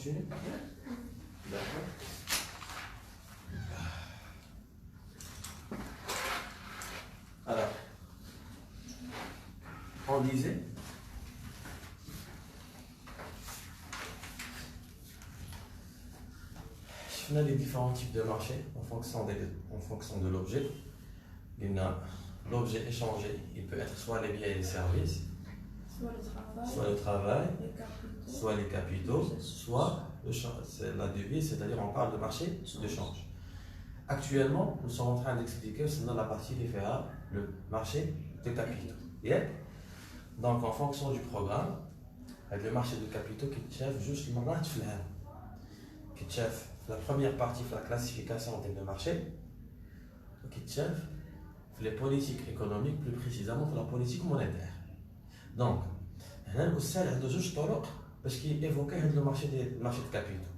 continue. D'accord. Alors, on disait on a les différents types de marchés en fonction de l'objet. L'objet échangé, il peut être soit les biens et les services, soit le travail, soit les capitaux, soit c'est la devise, c'est-à-dire on parle de marché de change. Actuellement, nous sommes en train d'expliquer dans la partie qui fait le marché de capitaux. Yeah? Donc en fonction du programme, avec le marché de capitaux qui chef juste le marché qui chef la première partie de la classification des marchés, qui chef les politiques économiques, plus précisément la politique monétaire. Donc, هنا الأستاذ عنده جوج طرق باش كييفوكي هذا المارشي de capitaux.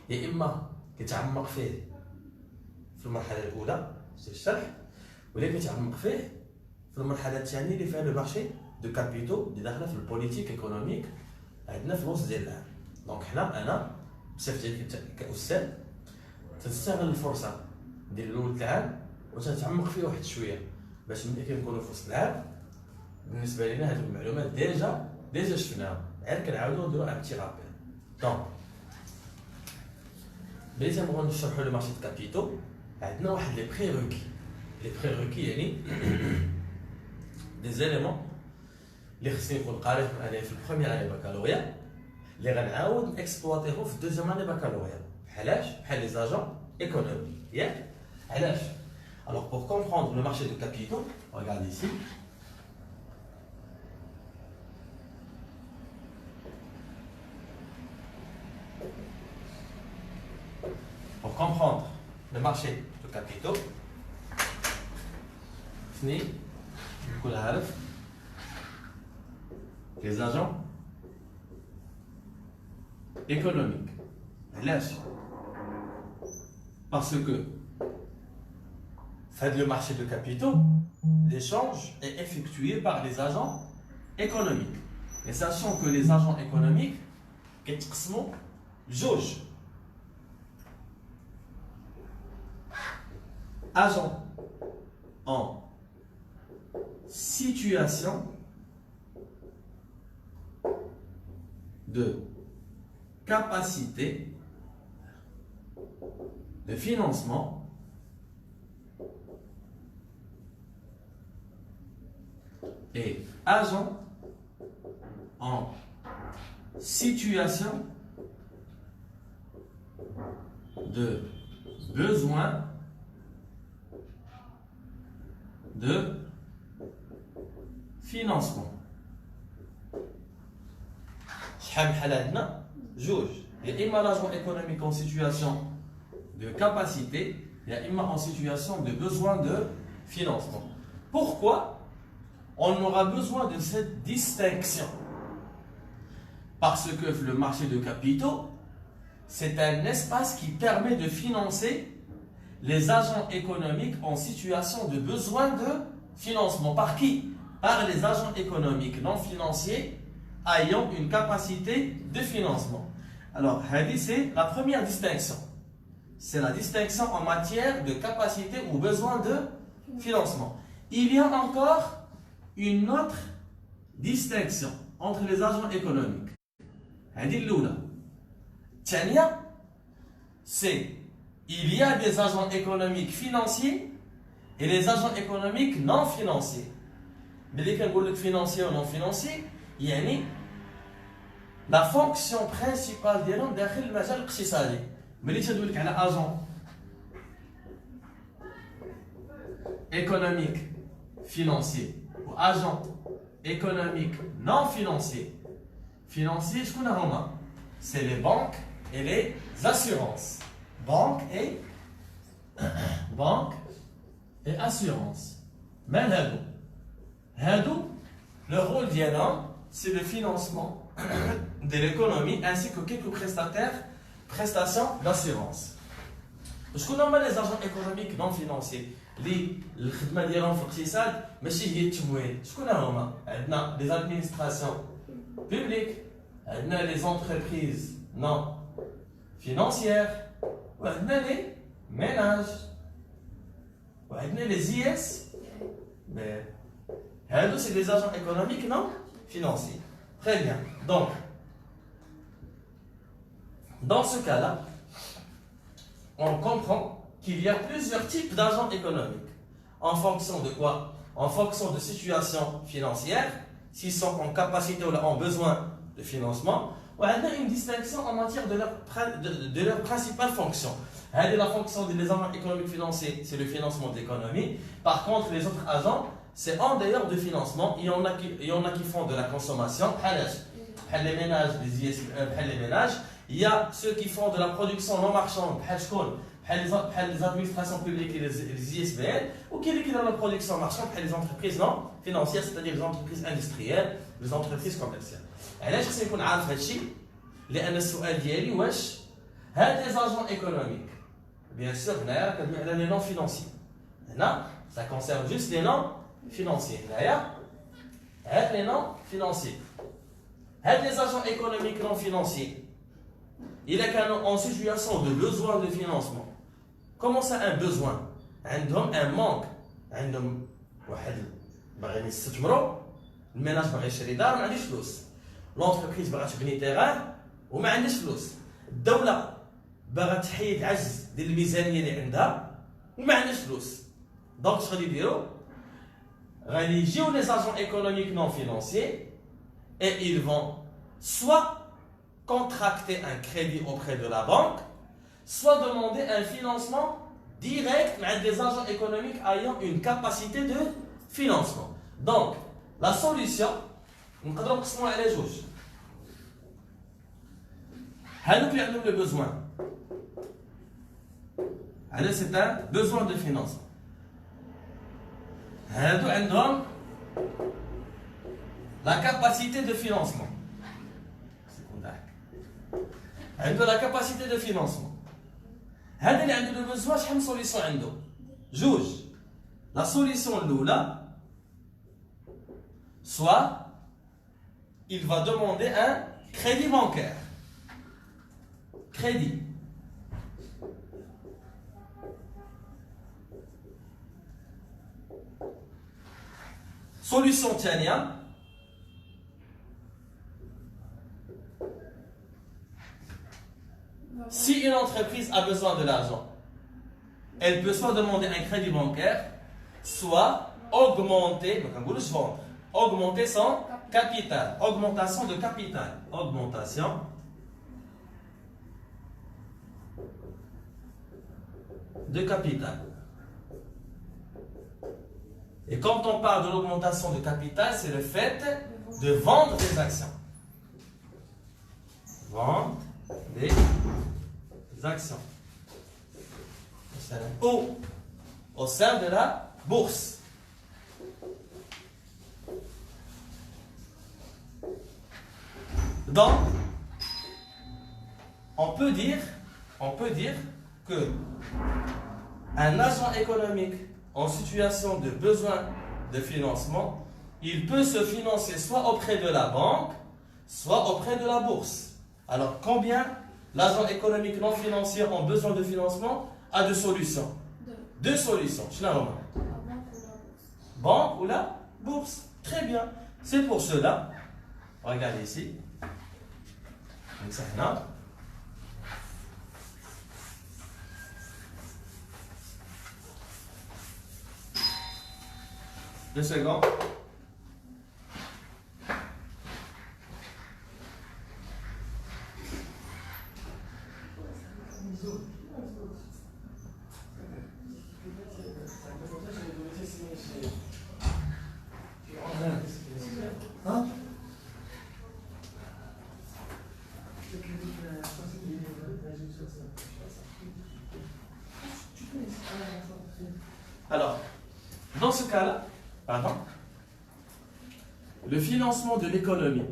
يا إما كيتعمق فيه في المرحلة الأولى في الشرح، ولا كيتعمق فيه في المرحلة الثانية اللي فيها لو مارشي دو كابيتو اللي داخله في البوليتيك ايكونوميك عندنا في الوسط ديال العام. دونك حنا أنا بصفتي ديالي كأستاذ تستغل الفرصة ديال الأول العام وتتعمق فيه واحد شوية باش ملي كنكونوا في وسط العام بالنسبة لنا هذه المعلومات ديجا شفناها، غير كنعاودو نديرو ان بتي رابيل. دونك ملي تنبغيو نشرحو لو مارشي د كابيتو عندنا واحد لي بريروكي يعني دي زيليمون اللي خصني نكون قاريهم انا في البروميير اني بكالوريا اللي غنعاود نكسبلواتيهم في الدوزيام اني بكالوريا. بحال لي زاجون économiques. ياك علاش؟ Alors pour comprendre le marché de capitaux, regardez ici. Pour comprendre le marché de capitaux, les agents économiques. Parce que le marché de capitaux, l'échange est effectué par les agents économiques. Et sachant que les agents économiques, كيتقسموا جوج. Agents en situation de capacité de financement et agent en situation de besoin de financement. شحال بحال عندنا جوج، يا إما l'agent économique en situation de capacité, يا إما en situation de besoin de financement. Pourquoi on aura besoin de cette distinction? Parce que le marché de capitaux, c'est un espace qui permet de financer les agents économiques en situation de besoin de financement. Par qui? Par les agents économiques non financiers ayant une capacité de financement. Alors, c'est la première distinction. C'est la distinction en matière de capacité ou besoin de financement. Il y a encore une autre distinction entre les agents économiques. C'est il y a des agents économiques financiers et les agents économiques non financiers. Mais les cas financiers ou non financiers, la fonction principale de l'homme dans le majal الاقتصادي. Mais les تدوي لك على agent économique financier ou agent économique non financier. Financier, je connais c'est les banques et les assurances. Banque et assurance. Mais le rôle d'Yana, c'est le financement de l'économie ainsi que quelques prestations d'assurance. Je connais les agents économiques non financiers. Les administrations publiques, les entreprises non financières. On a les ménages. On a les IS. Mais c'est des agents économiques, non financiers. Très bien. Donc, dans ce cas-là, on comprend qu'il y a plusieurs types d'agents économiques. En fonction de quoi? En fonction de situation financière, s'ils sont en capacité ou en besoin de financement, on a une distinction en matière de leur principale fonction. La fonction des agents économiques financiers, c'est le financement de l'économie. Par contre, les autres agents, c'est en dehors de financement. Il y en a qui font de la consommation, les ménages, les ménages. Il y a ceux qui font de la production non marchande, les administrations publiques et les ISBN, ou qui font de la production marchande, les entreprises non financières, c'est-à-dire les entreprises industrielles, les entreprises commerciales. علاش خصني نكون عارف هذا الشيء؟ لأن السؤال ديالي واش هاد لي زاجون ايكونوميك بيان سور هنايا راه كندوي على لي نون فينانسيي. هنا ça concerne juste les non financiers. هنايا هاد لي نون فينانسيي. هاد لي زاجون économiques non financiers. Il est en situation de besoin de financement. Comment ça un besoin? عندهم un manque. عندهم واحد باغيين يستثمروا. الميناج باغي يشري دار ما عنديش فلوس. لونتربريز باغا تبني تيران وما عندهاش فلوس. الدولة باغا تحيد عجز ديال الميزانية اللي عندها وما عندهاش فلوس. دونك اش غادي يديروا؟ غادي يجيو لي agents économiques non financiers et ils vont soit contracter un crédit auprès de la banque, soit demander un financement direct à des agents économiques ayant une capacité de financement. Donc, la solution, nous allons voir les choses. Nous avons le besoin. C'est un besoin de financement. Nous avons la capacité de financement. عنده la capacité de financement. هذا اللي عنده le besoin شحال من solution عنده؟ جوج. La solution الأولى soit il va demander un crédit bancaire. Crédit. Solution الثانية si une entreprise a besoin de l'argent, elle peut soit demander un crédit bancaire, soit augmenter son capital. Augmentation de capital. Augmentation de capital. Et quand on parle de l'augmentation de capital, c'est le fait de vendre des actions. Vendre des actions au sein de la bourse. Donc, on peut dire que un agent économique en situation de besoin de financement, il peut se financer soit auprès de la banque, soit auprès de la bourse. Alors, combien l'agent économique non financier en besoin de financement a deux solutions? Deux solutions. Banque ou la bourse. Très bien. C'est pour cela, regardez ici. Deux secondes. Alors, dans ce cas-là, le financement de l'économie.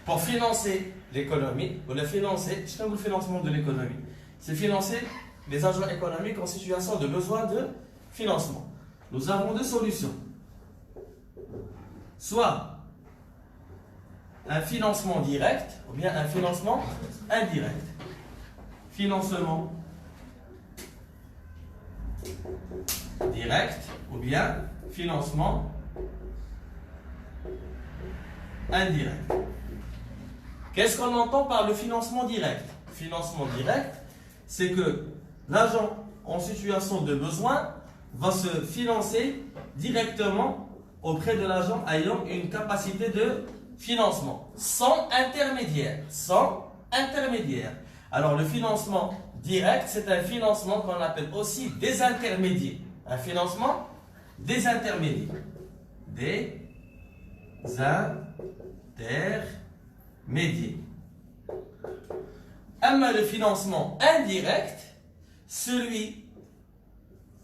Pour financer l'économie, ou le financer, je le financement de l'économie, c'est financer les agents économiques en situation de besoin de financement. Nous avons deux solutions. soit un financement direct ou bien un financement indirect. Financement direct ou bien financement indirect. Qu'est-ce qu'on entend par le financement direct? Financement direct, c'est que l'agent en situation de besoin va se financer directement auprès de l'agent ayant une capacité de financement, sans intermédiaire. Sans intermédiaire. Alors le financement direct, c'est un financement qu'on appelle aussi désintermédié. Un financement désintermédié. Désintermédié. Le financement indirect, celui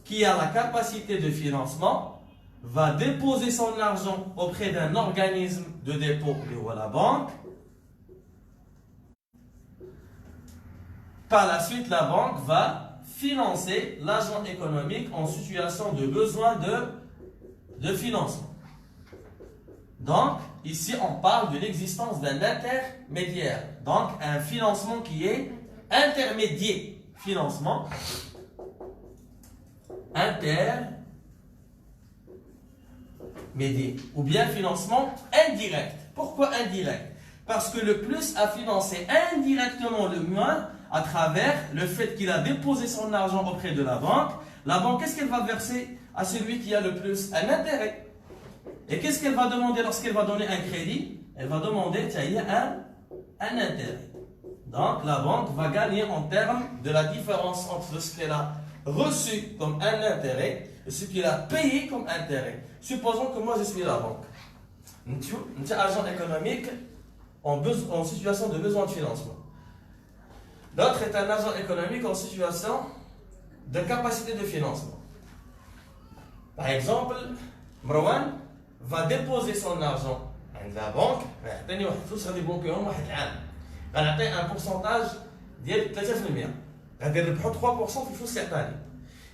qui a la capacité de financement va déposer son argent auprès d'un organisme de dépôt ou à la banque. Par la suite, la banque va financer l'agent économique en situation de besoin de financement. Donc, ici, on parle de l'existence d'un intermédiaire. Donc, un financement qui est intermédiaire. Financement intermédiaire. Ou bien financement indirect. Pourquoi indirect? Parce que le plus a financé indirectement le moins à travers le fait qu'il a déposé son argent auprès de la banque. La banque, qu'est-ce qu'elle va verser à celui qui a le plus? Un intérêt. Et qu'est-ce qu'elle va demander lorsqu'elle va donner un crédit? Elle va demander un intérêt. Donc la banque va gagner en termes de la différence entre ce qu'elle a reçu comme un intérêt et ce qu'elle a payé comme intérêt. Supposons que moi je suis la banque. Je suis agent économique en situation de besoin de financement. L'autre est un agent économique en situation de capacité de financement. Par exemple, Marwan va déposer son argent à la banque. On a un pourcentage de 3%. On a 3% في فلوس ثاني.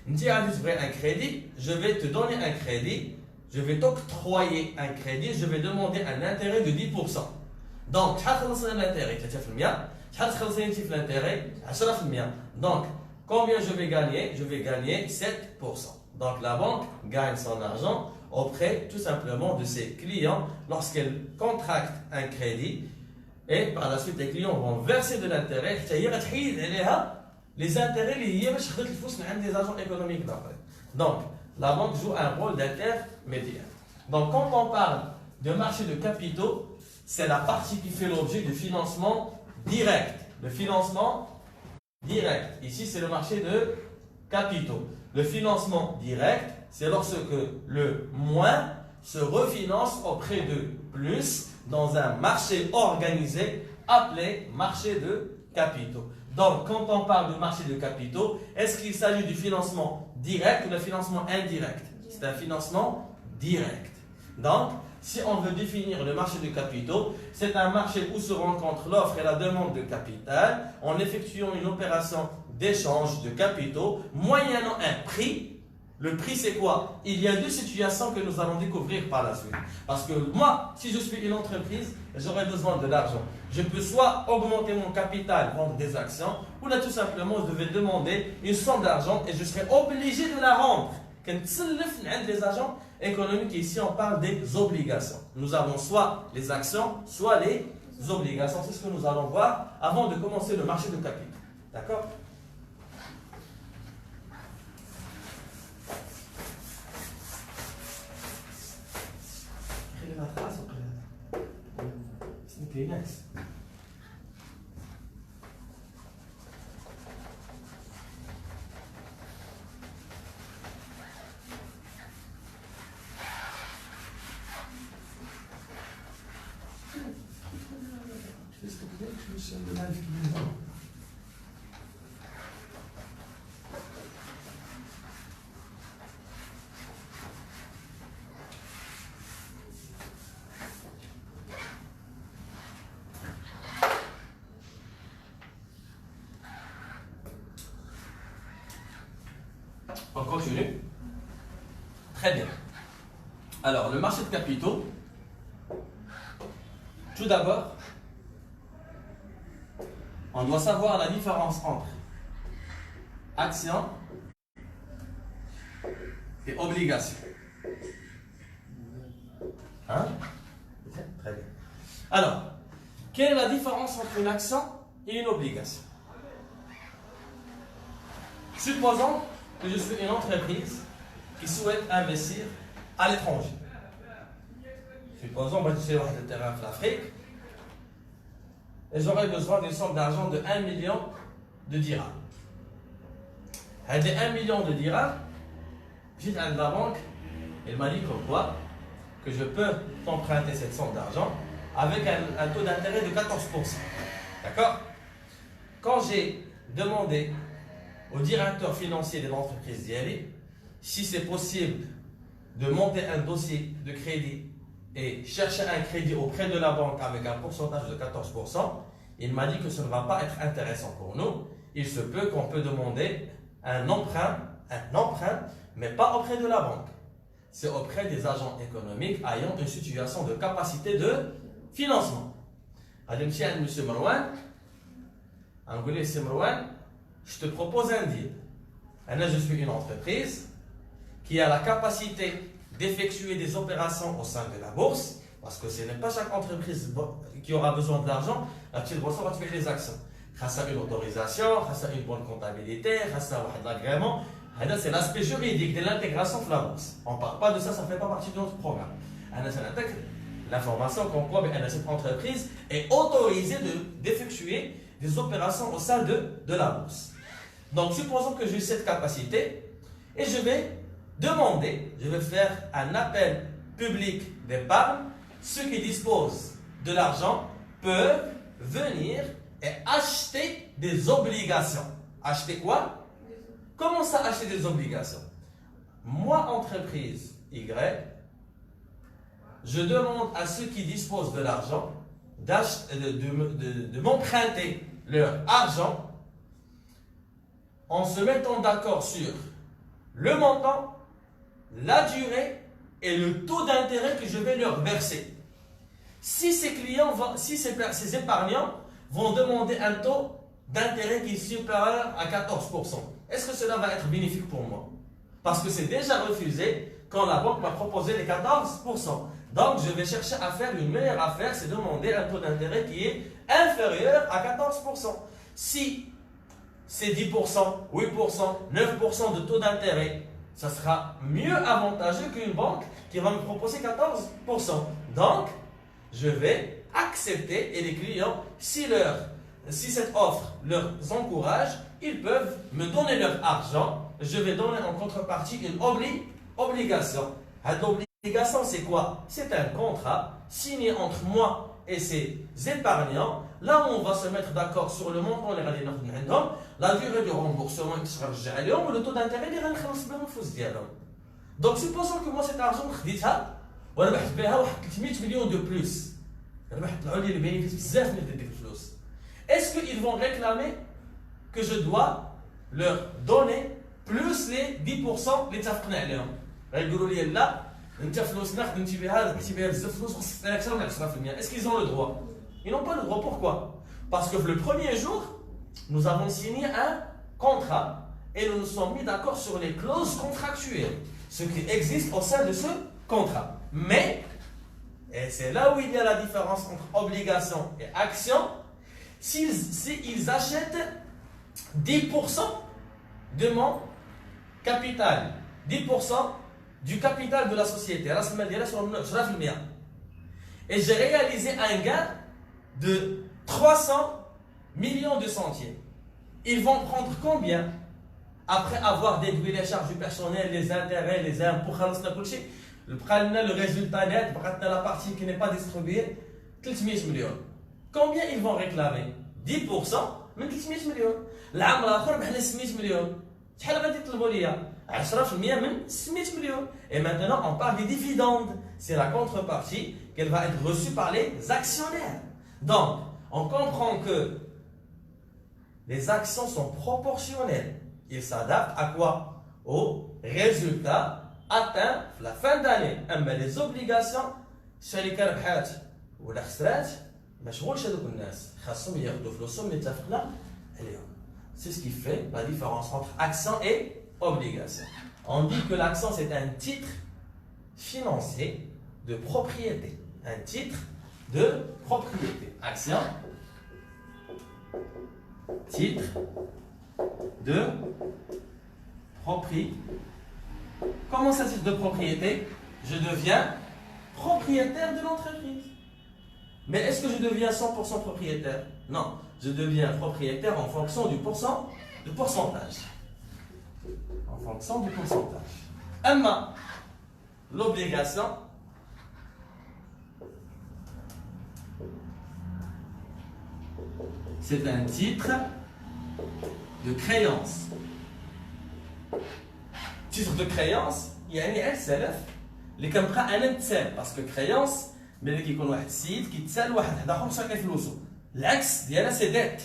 انت غادي تبغي un crédit, je vais te donner un crédit, je vais t'octroyer un crédit, je vais demander un intérêt de 10%. Donc, شحال خلصنا l'intérêt 3%, شحال تخلصي انت في l'intérêt 10%. Donc, combien je vais gagner? Je vais gagner 7%. Donc, la banque gagne son argent auprès tout simplement de ses clients lorsqu'elle contracte un crédit. Et par la suite, les clients vont verser de l'intérêt. Les intérêts liés des agents économiques. Donc, la banque joue un rôle d'intermédiaire. Donc, quand on parle de marché de capitaux, c'est la partie qui fait l'objet du financement direct. Le financement direct. Ici, c'est le marché de capitaux. Le financement direct, c'est lorsque le moins se refinance auprès de plus dans un marché organisé appelé marché de capitaux. Donc, quand on parle de marché de capitaux, est-ce qu'il s'agit du financement direct ou du financement indirect? C'est un financement direct. Donc, si on veut définir le marché de capitaux, c'est un marché où se rencontrent l'offre et la demande de capital en effectuant une opération d'échange de capitaux moyennant un prix. Le prix, c'est quoi? Il y a deux situations que nous allons découvrir par la suite. Parce que moi, si je suis une entreprise, j'aurai besoin de l'argent. Je peux soit augmenter mon capital, vendre des actions, ou là tout simplement, je vais demander une somme d'argent et je serai obligé de la rendre. Les agents économiques, ici on parle des obligations. Nous avons soit les actions, soit les obligations. C'est ce que nous allons voir avant de commencer le marché de capitaux. D'accord? Kleenex. On continue. Très bien. Alors, le marché de capitaux, Tout d'abord, on doit savoir la différence entre action et obligation. Hein? Très bien. Alors, quelle est la différence entre une action et une obligation? Supposons que je suis une entreprise qui souhaite investir à l'étranger. Supposons que je suis un terrain en Afrique et j'aurais besoin d'une somme d'argent de 1 million de dirhams. Et des 1 million de dirhams, j'ai à la banque, elle m'a dit quoi que je peux emprunter cette somme d'argent avec un taux d'intérêt de 14%. D'accord? Quand j'ai demandé au directeur financier de l'entreprise d'y aller si c'est possible de monter un dossier de crédit et chercher un crédit auprès de la banque avec un pourcentage de 14%, il m'a dit que ce ne va pas être intéressant pour nous. Il se peut qu'on peut demander un emprunt, mais pas auprès de la banque. C'est auprès des agents économiques ayant une situation de capacité de financement. Alors, monsieur Marwan, je te propose un deal. Je suis une entreprise qui a la capacité d'effectuer des opérations au sein de la bourse, parce que ce n'est pas chaque entreprise qui aura besoin de l'argent. La petite bourse va faire des actions. Grâce à une autorisation, grâce à une bonne comptabilité, grâce à un agrément. C'est l'aspect juridique de l'intégration de la bourse. On ne parle pas de ça, ça ne fait pas partie de notre programme. L'information qu'on croit que cette entreprise est autorisée d'effectuer des opérations au sein de la bourse. Donc, supposons que j'ai cette capacité et je vais faire un appel public d'épargne. Ceux qui disposent de l'argent peuvent venir et acheter des obligations. Acheter quoi? Comment ça, acheter des obligations? Moi, entreprise Y, je demande à ceux qui disposent de l'argent de m'emprunter leur argent en se mettant d'accord sur le montant, la durée et le taux d'intérêt que je vais leur verser. Si ces clients, ces épargnants vont demander un taux d'intérêt qui est supérieur à 14%, est-ce que cela va être bénéfique pour moi? Parce que c'est déjà refusé quand la banque m'a proposé les 14%. Donc, je vais chercher à faire une meilleure affaire, c'est demander un taux d'intérêt qui est inférieur à 14%. Si c'est 10%, 8%, 9% de taux d'intérêt, ça sera mieux avantageux qu'une banque qui va me proposer 14%. Donc, je vais accepter et les clients, si cette offre leur encourage, ils peuvent me donner leur argent. Je vais donner en contrepartie une obligation. L'obligation, c'est quoi? C'est un contrat signé entre moi et ces épargnants. Là où on va se mettre d'accord sur le montant, la durée du remboursement, le taux d'intérêt, donc supposons que moi cet argent, je vais 300 millions de plus. Est-ce qu'ils vont réclamer que je dois leur donner plus les 10% les تفقنا عليهم؟ غيقولوا لي لا انت فلوسنا خدمتي بها بزاف فلوس خصك تعطينا اكثر من 10%. Est-ce qu'ils ont le droit? Ils n'ont pas le droit. Pourquoi? Parce que le premier jour, nous avons signé un contrat et nous nous sommes mis d'accord sur les clauses contractuelles, ce qui existe au sein de ce contrat. Mais, et c'est là où il y a la différence entre obligation et action, s'ils achètent 10% de mon capital, 10% du capital de la société, et j'ai réalisé un gain de 300 millions de centimes. Ils vont prendre combien? Après avoir déduit les charges du personnel, les intérêts, les impôts, le résultat net, la partie qui n'est pas distribuée, 300 millions. Combien ils vont réclamer? 10% من 300 مليون. العام الاخر بحنا 600 مليون. شحال غادي يطلبوا ليا؟ 10% من 600 millions. Et maintenant, on parle des dividendes. C'est la contrepartie qu'elle va être reçue par les actionnaires. Donc, on comprend que les actions sont proportionnelles. Ils s'adaptent à quoi? Au résultat atteint la fin d'année. Mais les obligations, شركة ربحات ولا خسرات C'est ce qui fait la différence entre action et obligation. On dit que l'action c'est un titre financier de propriété. Un titre de propriété. Action, titre de propriété. Comment ça titre de propriété? Je deviens propriétaire de l'entreprise. Mais est-ce que je deviens 100% propriétaire? Non, je deviens propriétaire en fonction du pourcentage. En fonction du pourcentage. Amma, l'obligation, c'est un titre de créance. Titre de créance, il y a un self, les comme un tel, parce que créance, mais qui يكون واحد السيد كيتسال واحد اخر باش يعطي فلوسو. العكس ديالها سي ديت.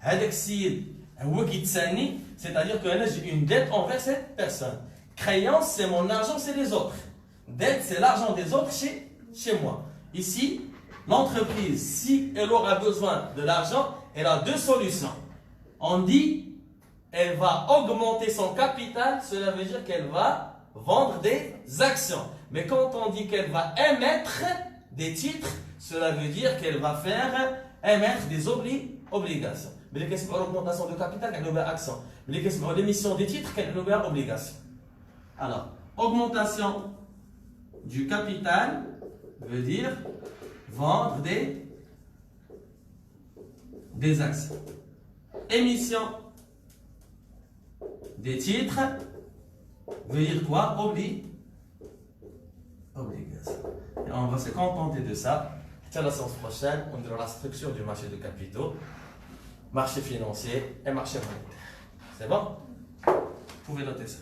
هذاك السيد هو كيتسالني, c'est-à-dire que j'ai une dette envers cette personne. Créance, c'est mon argent, c'est les autres. Dette, c'est l'argent des autres chez moi. Ici, l'entreprise, si elle aura besoin de l'argent, elle a deux solutions. On dit, elle va augmenter son capital, cela veut dire qu'elle va vendre des actions. Mais quand on dit qu'elle va émettre des titres, cela veut dire qu'elle va faire émettre des obligations. Mais les questions d'augmentation de capital, qu'elle a action. Mais les questions d'émission des titres, qu'elle a obligation. Alors, augmentation du capital veut dire vendre des actions. Émission des titres veut dire quoi? Obligation. Et on va se contenter de ça. À la séance prochaine, on verra la structure du marché de capitaux, marché financier et marché monétaire. C'est bon? Vous pouvez noter ça.